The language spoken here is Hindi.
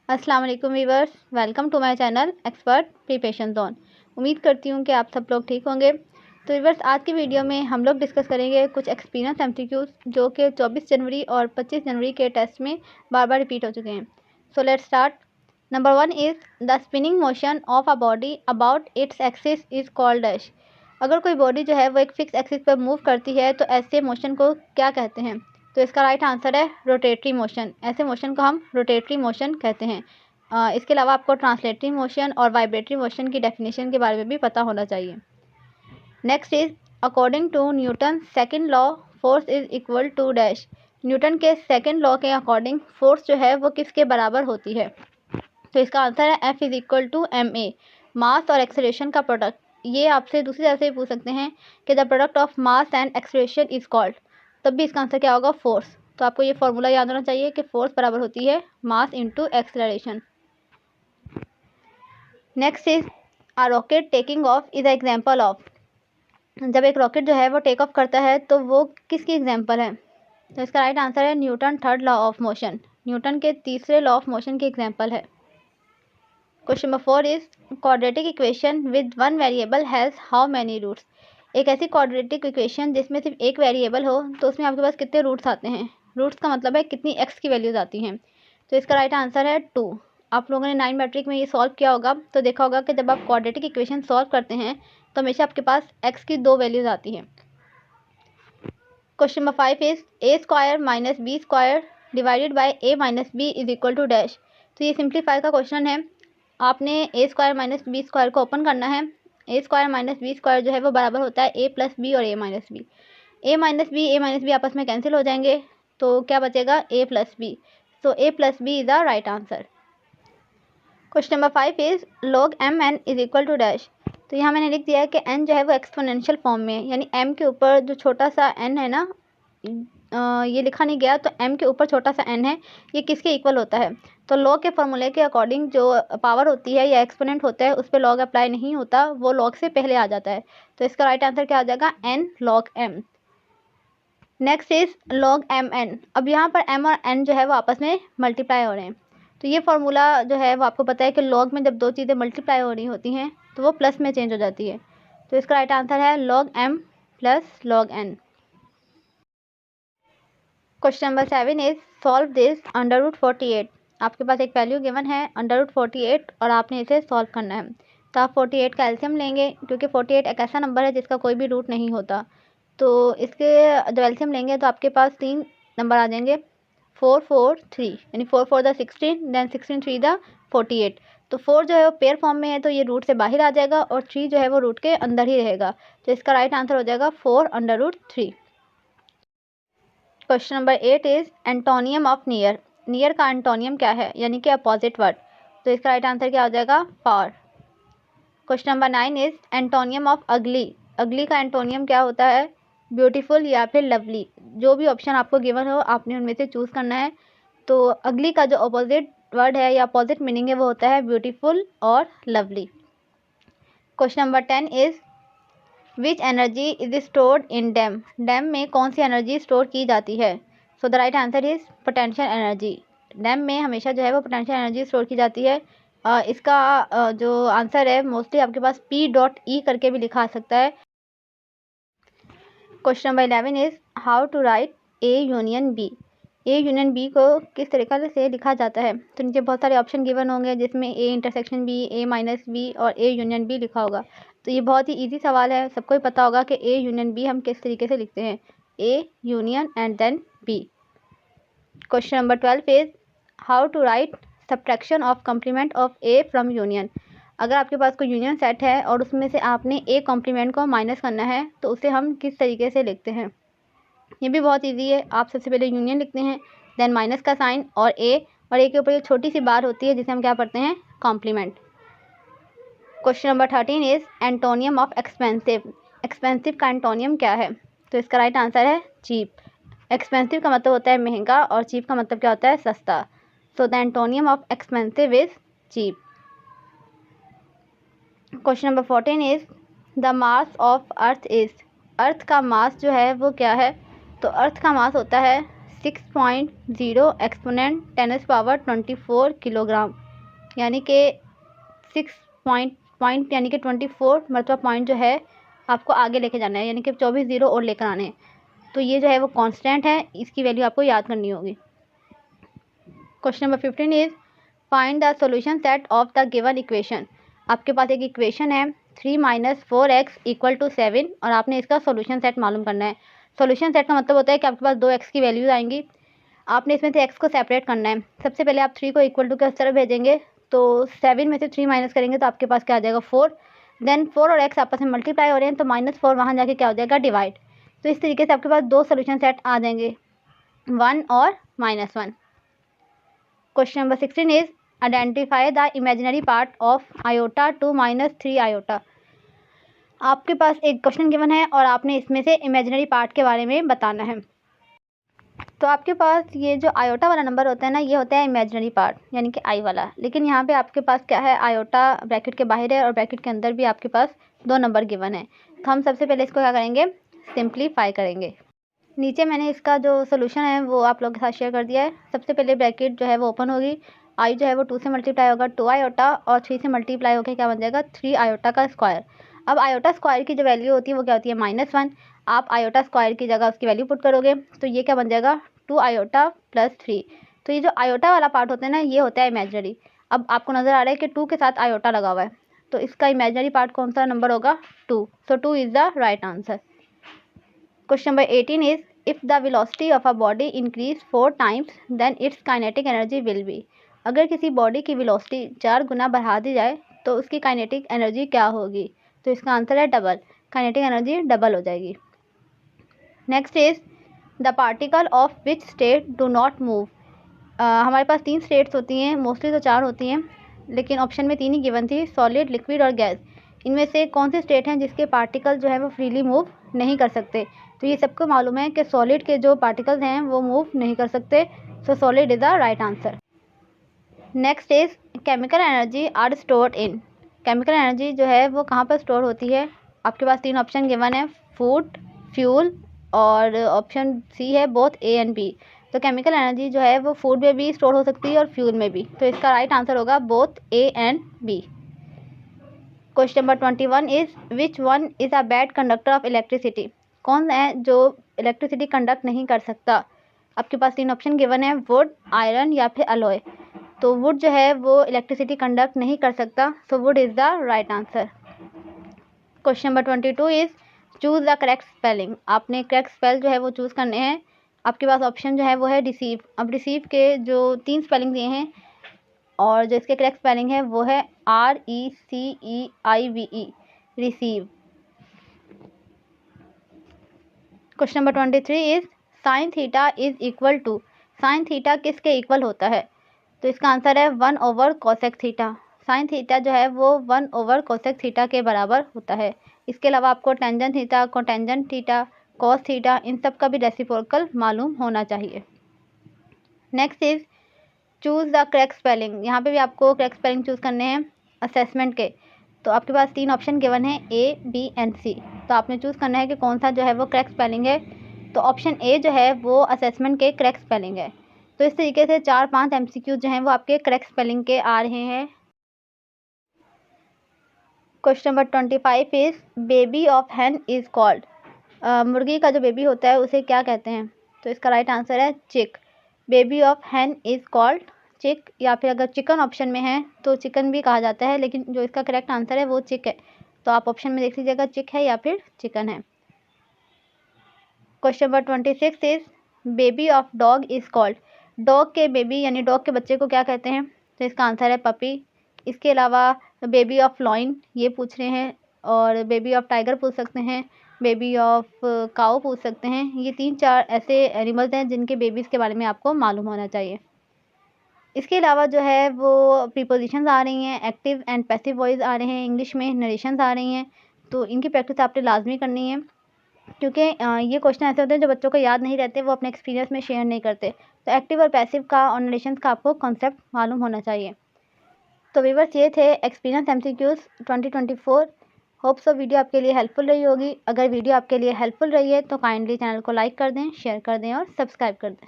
अस्सलाम वालेकुम viewers, welcome to my channel expert preparation zone. उम्मीद करती हूँ कि आप सब लोग ठीक होंगे। तो वीवर्स, आज की वीडियो में हम लोग डिस्कस करेंगे कुछ एक्सपीरियंस एमसीक्यूज जो कि 24 जनवरी और 25 जनवरी के टेस्ट में बार बार रिपीट हो चुके हैं। So let's start. Number 1 is the spinning motion of a body about its axis is called dash. अगर कोई बॉडी जो है वो एक फिक्स एक्सिस पर मूव करती है तो ऐसे मोशन को क्या कहते हैं? तो इसका राइट आंसर है रोटेटरी मोशन। ऐसे मोशन को हम रोटेटरी मोशन कहते हैं। इसके अलावा आपको ट्रांसलेटरी मोशन और वाइब्रेटरी मोशन की डेफिनेशन के बारे में भी पता होना चाहिए। Next is according to Newton second law force is equal to dash. Newton के सेकेंड लॉ के अकॉर्डिंग फोर्स जो है वो किसके बराबर होती है? तो इसका आंसर है F is equal to ma। Mass और एक्सेलरेशन का प्रोडक्ट, ये आपसे दूसरी तरह से पूछ सकते हैं कि the product of mass and acceleration is called, तब भी इसका आंसर क्या होगा? फोर्स। तो आपको ये फॉर्मूला याद होना चाहिए कि फोर्स बराबर होती है mass into acceleration. Next is a rocket taking off is example of. जब एक रॉकेट जो है वो टेक ऑफ करता है तो वो किसकी एग्जाम्पल है? तो इसका राइट आंसर है Newton third law of motion. Newton के तीसरे लॉ ऑफ मोशन की एग्जाम्पल है। Question number 4 is quadratic equation with one variable has how many roots. एक ऐसी क्वाड्रेटिक इक्वेशन जिसमें सिर्फ एक वेरिएबल हो तो उसमें आपके पास कितने रूट्स आते हैं? रूट्स का मतलब है कितनी एक्स की वैल्यूज़ आती हैं। तो इसका राइट आंसर है 2। आप लोगों ने 9 मैट्रिक में ये सॉल्व किया होगा तो देखा होगा कि जब आप क्वाड्रेटिक इक्वेशन सॉल्व करते हैं तो हमेशा आपके पास एक्स की 2 वैल्यूज़ आती हैं। Question number 5 is a square minus b square divided by a minus b is equal to dash. तो ये सिंप्लीफाई का क्वेश्चन है। आपने a square minus b square को ओपन करना है। A square minus b square जो है वो बराबर होता है ए प्लस बी और A minus B. A minus B आपस में कैंसिल हो जाएंगे तो क्या बचेगा? A plus B. So A plus B is the right answer. Question number 5 is log M N is equal to dash. तो यहाँ मैंने लिख दिया है कि n जो है वो एक्सपोनेंशियल फॉर्म में है, यानी m के ऊपर जो छोटा सा n है ना, ये लिखा नहीं गया तो m के ऊपर छोटा सा n है, ये किसके इक्वल होता है? तो log के फॉर्मूले के अकॉर्डिंग जो पावर होती है या एक्सपोनेंट होता है उस पर log अप्लाई नहीं होता, वो log से पहले आ जाता है। तो इसका राइट आंसर क्या आ जाएगा? n log m। Next is log M n. अब यहाँ पर m और n जो है वो आपस में मल्टीप्लाई हो रहे हैं। तो ये फार्मूला जो है वो आपको पता है कि log में जब दो चीज़ें मल्टीप्लाई हो रही होती हैं तो वो प्लस में चेंज हो जाती है। तो इसका राइट आंसर है log m plus log n। Question number 7 is solve this under root 48। आपके पास एक वैल्यू गिवन है अंडर रूट 48 और आपने इसे सॉल्व करना है। तो आप 48 का एलसीएम लेंगे क्योंकि 48 एक ऐसा नंबर है जिसका कोई भी रूट नहीं होता। तो इसके जब एलसीएम लेंगे तो आपके पास 3 नंबर आ जाएंगे, 4 4 3, यानी 4 4 द 16, देन 16 3 द 48। तो 4 जो है वो पेयर फॉर्म में है तो ये रूट से बाहर आ जाएगा और 3 जो है वो रूट के अंदर ही रहेगा। तो इसका राइट आंसर हो जाएगा 4 under root 3। Question number 8 is antonym of near. Near का एंटोनियम क्या है, यानी कि अपोजिट वर्ड। तो इसका राइट आंसर क्या हो जाएगा? Far. Question number 9 is antonym of ugly. Ugly का एंटोनियम क्या होता है? ब्यूटीफुल या फिर लवली। जो भी ऑप्शन आपको गिवन हो आपने उनमें से चूज़ करना है। तो अगली का जो अपोजिट वर्ड है या अपोजिट मीनिंग है वो होता है ब्यूटीफुल और lovely. Question number 10 is which energy is stored in dam. Dam में कौन सी एनर्जी स्टोर की जाती है? So the right answer is potential energy. Dam में हमेशा जो है वो पोटेंशियल एनर्जी स्टोर की जाती है। इसका जो आंसर है मोस्टली आपके पास P.E करके भी लिखा आ सकता है। Question number 11 is how to write a union b. A union b को किस तरीके से लिखा जाता है? तो नीचे बहुत सारे ऑप्शन गिवन होंगे जिसमें a intersection b, A minus b और ए यूनियन बी लिखा होगा। तो ये बहुत ही इजी सवाल है, सबको ही पता होगा कि ए यूनियन बी हम किस तरीके से लिखते हैं, a union and then b. Question number 12 is how to write subtraction of complement of a from union. अगर आपके पास कोई यूनियन सेट है और उसमें से आपने ए कॉम्प्लीमेंट को माइनस करना है तो उसे हम किस तरीके से लिखते हैं? ये भी बहुत इजी है। आप सबसे पहले यूनियन लिखते हैं, देन माइनस का साइन और ए के ऊपर ये छोटी सी बार होती है जिसे हम क्या पढ़ते हैं? Complement. Question number 13 is antonym of expensive. Expensive का एंटोनियम क्या है? तो इसका राइट आंसर है चीप। एक्सपेंसिव का मतलब होता है महंगा और चीप का मतलब क्या होता है? सस्ता। So the antonym of expensive is cheap. Question number 14 is the mass of earth is. Earth का मास जो है वो क्या है? तो अर्थ का मास होता है 6.0 एक्सपोनेंट 10⁻24 किलोग्राम, यानी कि 6 पॉइंट यानी कि 24 मरतबा पॉइंट जो है आपको आगे लेके जाना है, यानी कि 24 जीरो और लेकर आने हैं। तो ये जो है वो कांस्टेंट है, इसकी वैल्यू आपको याद करनी होगी। Question number 15 is find the solution set of the given equation. आपके पास एक इक्वेशन है 3 - 4x = 7 और आपने इसका सॉल्यूशन सेट मालूम करना है। सॉल्यूशन सेट का मतलब होता है कि आपके पास 2x की वैल्यूज आएंगी, आपने इसमें से x को सेपरेट करना है। सबसे पहले आप 3 को इक्वल टू के उस तरफ भेजेंगे, तो 7 में से 3 माइनस करेंगे तो आपके पास क्या आ जाएगा 4। देन 4 और x आपस में मल्टीप्लाई हो रहे हैं, तो -4 वहाँ जाके क्या हो जाएगा डिवाइड। तो इस तरीके से आपके पास 2 सोल्यूशन सेट आ जाएंगे, 1 और -1। Question number 16 is identify the imaginary part of iota two -3 iota. आपके पास एक क्वेश्चन गिवन है और आपने इसमें से इमेजिनरी पार्ट के बारे में बताना है। तो आपके पास ये जो आयोटा वाला नंबर होता है ना, ये होता है इमेजिनरी पार्ट, यानी कि आई वाला। लेकिन यहाँ पे आपके पास क्या है, आयोटा ब्रैकेट के बाहर है और ब्रैकेट के अंदर भी आपके पास 2 नंबर गिवन है। तो हम सबसे पहले इसको क्या करेंगे, सिंप्लीफाई करेंगे। नीचे मैंने इसका जो सोल्यूशन है वो आप लोगों के साथ शेयर कर दिया है। सबसे पहले ब्रैकेट जो है वो ओपन होगी, आई जो है वो 2 से मल्टीप्लाई होगा 2 आयोटा और 3 से मल्टीप्लाई होकर क्या बन जाएगा 3 आयोटा का स्क्वायर। अब आयोटा स्क्वायर की जो वैल्यू होती है वो क्या होती है -1। आप आयोटा स्क्वायर की जगह उसकी वैल्यू पुट करोगे तो ये क्या बन जाएगा 2 आयोटा + 3। तो ये जो आयोटा वाला पार्ट होता है ना, ये होता है इमेजिनरी। अब आपको नज़र आ रहा है कि 2 के साथ आयोटा लगा हुआ है, तो इसका इमेजिनरी पार्ट कौन सा नंबर होगा 2। So 2 is the right answer. Question number 18 is if the velocity of a body increase 4 times then its kinetic energy will be. अगर किसी बॉडी की वेलोसिटी 4 गुना बढ़ा दी जाए तो उसकी काइनेटिक एनर्जी क्या होगी। तो इसका आंसर है डबल, काइनेटिक एनर्जी डबल हो जाएगी। Next is the particle of which state do not move. हमारे पास 3 स्टेट्स होती हैं, मोस्टली तो 4 होती हैं, लेकिन ऑप्शन में 3 ही गिवन थी, सॉलिड, लिक्विड और गैस। इनमें से कौन सी स्टेट हैं जिसके पार्टिकल जो है वो फ्रीली मूव नहीं कर सकते। तो ये सबको मालूम है कि सॉलिड के जो पार्टिकल्स हैं वो मूव नहीं कर सकते। So solid is the right answer. Next is chemical energy are stored in. Chemical energy जो है वो कहाँ पर स्टोर होती है। आपके पास 3 ऑप्शन गिवन है, फूड, फ्यूल और ऑप्शन सी है बोथ ए एंड बी। तो केमिकल एनर्जी जो है वो फूड में भी स्टोर हो सकती है और फ्यूल में भी। तो इसका राइट आंसर होगा both A and B. Question number 21 is which one is a bad conductor of electricity. कौन है जो इलेक्ट्रिसिटी कंडक्ट नहीं कर सकता। आपके पास 3 ऑप्शन गिवन है, वुड, आयरन या फिर अलॉय। तो वुड जो है वो इलेक्ट्रिसिटी कंडक्ट नहीं कर सकता, so would is the right answer. Question number 22 is choose the correct spelling. आपने करेक्ट स्पेल जो है वो चूज़ करने हैं। आपके पास ऑप्शन जो है वो है रिसीव। अब रिसीव के जो 3 स्पेलिंग दिए हैं और जो इसके करेक्ट स्पेलिंग है वो है RECEIVE, receive. Question number 23 is sine theta is equal to. Sine theta किसके इक्वल होता है। तो इसका आंसर है 1/cosec थीटा। साइन थीटा जो है वो 1/cosec थीटा के बराबर होता है। इसके अलावा आपको tangent theta, cotangent theta, cos theta, इन सब का भी रेसिप्रोकल मालूम होना चाहिए। Next is choose the correct spelling. यहाँ पे भी आपको करेक्ट स्पेलिंग चूज़ करने हैं असेसमेंट के। तो आपके पास 3 ऑप्शन गिवन है, A, B एंड C। तो आपने चूज़ करना है कि कौन सा जो है वो करेक्ट स्पेलिंग है। तो ऑप्शन ए जो है वो असेसमेंट के करेक्ट स्पेलिंग है। तो इस तरीके से 4-5 MCQ जो हैं वो आपके करेक्ट स्पेलिंग के आ रहे हैं। Question number 25 is baby of hen is called. मुर्गी का जो बेबी होता है उसे क्या कहते हैं। तो इसका राइट आंसर है chick. Baby of hen is called chick, या फिर अगर चिकन ऑप्शन में है तो चिकन भी कहा जाता है, लेकिन जो इसका करेक्ट आंसर है वो चिक है। तो आप ऑप्शन में देख लीजिएगा चिक है या फिर चिकन है। Question number 26 is baby of dog is called. Dog के बेबी यानी डॉग के बच्चे को क्या कहते हैं। तो इसका आंसर है पपी। इसके अलावा बेबी ऑफ लॉइन ये पूछ रहे हैं, और बेबी ऑफ टाइगर पूछ सकते हैं, बेबी ऑफ काऊ पूछ सकते हैं। ये 3-4 ऐसे एनिमल्स हैं जिनके बेबीज़ के बारे में आपको मालूम होना चाहिए। इसके अलावा जो है वो प्रीपोजिशंस आ रही हैं, एक्टिव एंड पैसिव वॉइस आ रहे हैं इंग्लिश में, नरेशंस आ रही हैं। तो इनकी प्रैक्टिस आपने लाजमी करनी है, क्योंकि ये क्वेश्चन ऐसे होते हैं जो बच्चों को याद नहीं रहते, वो अपने एक्सपीरियंस में शेयर नहीं करते। तो एक्टिव और पैसिव का और नरेशंस का आपको कॉन्सेप्ट मालूम होना चाहिए। तो व्यूअर्स ये थे experience MCQs 2024। Hope so video आपके लिए हेल्पफुल रही होगी। अगर वीडियो आपके लिए हेल्पफुल रही है तो काइंडली चैनल को लाइक कर दें, शेयर कर दें और सब्सक्राइब कर दें।